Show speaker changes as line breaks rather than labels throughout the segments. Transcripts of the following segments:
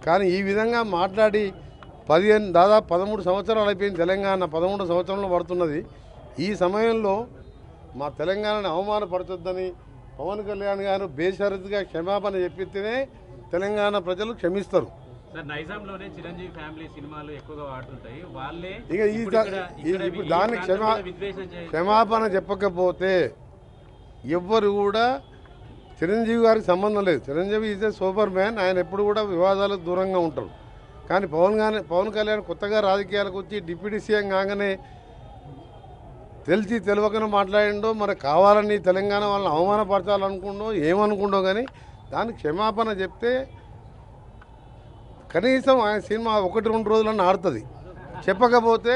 కానీ ఈ విధంగా మాట్లాడి దాదాపు 13 సంవత్సరాలు అయిపోయింది. తెలంగాణ 13 సంవత్సరంలో పడుతున్నది. ఈ సమయంలో మా తెలంగాణని అవమానపరచొద్దని పవన్ కళ్యాణ్ గారు బేషరతుగా క్షమాపణ చెప్పితేనే తెలంగాణ ప్రజలు క్షమిస్తారు.
నైజాంలోనే చిరంజీవి ఫ్యామిలీ సినిమాలు ఎక్కువగా వాడుతుంటాయి. వాళ్ళే
ఇప్పుడు దాన్ని క్షమాపణ చెప్పకపోతే ఎవ్వరు కూడా చిరంజీవి గారికి సంబంధం లేదు. Chiranjeevi is a super man. ఆయన ఎప్పుడు కూడా వివాదాలకు దూరంగా ఉంటారు. కానీ పవన్ కళ్యాణ్ కొత్తగా రాజకీయాలకు వచ్చి డిప్యూటీ సీఎం కాగానే తెలిసి తెలియకనే మాట్లాడిండో, మరి కావాలని తెలంగాణ వాళ్ళని అవమానపరచాలనుకుండో ఏమనుకుండో, కానీ దానికి క్షమాపణ చెప్తే కనీసం ఆయన సినిమా 1-2 రోజులన్నా ఆడుతుంది. చెప్పకపోతే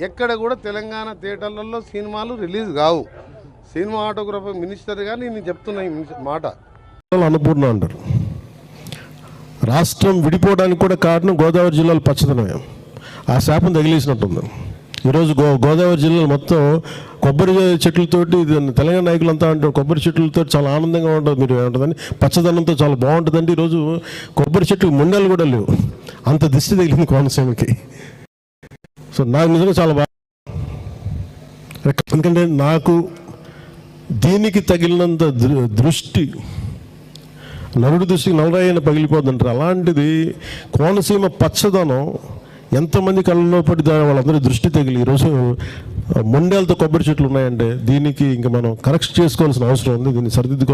ఎక్కడ కూడా తెలంగాణ థియేటర్లలో సినిమాలు రిలీజ్ కావు. సినిమాటోగ్రఫీ మినిస్టర్గా నేను చెప్తున్నా ఈ మాట.
అన్నపూర్ణ అంటారు. రాష్ట్రం విడిపోవడానికి కూడా కారణం గోదావరి జిల్లాలో పచ్చదనమే. ఆ శాపం తగిలేసినట్టుంది. ఈరోజు గోదావరి జిల్లాలో మొత్తం కొబ్బరి చెట్లతోటి, తెలంగాణ నాయకులంతా అంటారు కొబ్బరి చెట్లతో చాలా ఆనందంగా ఉంటుంది, మీరు ఏమంటుందని పచ్చదనంతో చాలా బాగుంటుందండి. ఈరోజు కొబ్బరి చెట్లు ముండలు కూడా లేవు, అంత దిష్టి తగిలింది కోనసీమకి. సో నాకు నిజంగా చాలా బాగా, ఎందుకంటే నాకు దీనికి తగిలినంత దృష్టి నరుడి దృష్టికి నలరాయన పగిలిపోద్దంటారు. అలాంటిది కోనసీమ పచ్చదనం ఎంతమంది కళ్ళలో పడి వాళ్ళందరూ దృష్టి తగిలి ఈరోజు ముండేలతో కొబ్బరి చెట్లు ఉన్నాయంటే దీనికి ఇంకా మనం కరెక్ట్ చేసుకోవాల్సిన అవసరం ఉంది. దీన్ని సరిదిద్దుకో.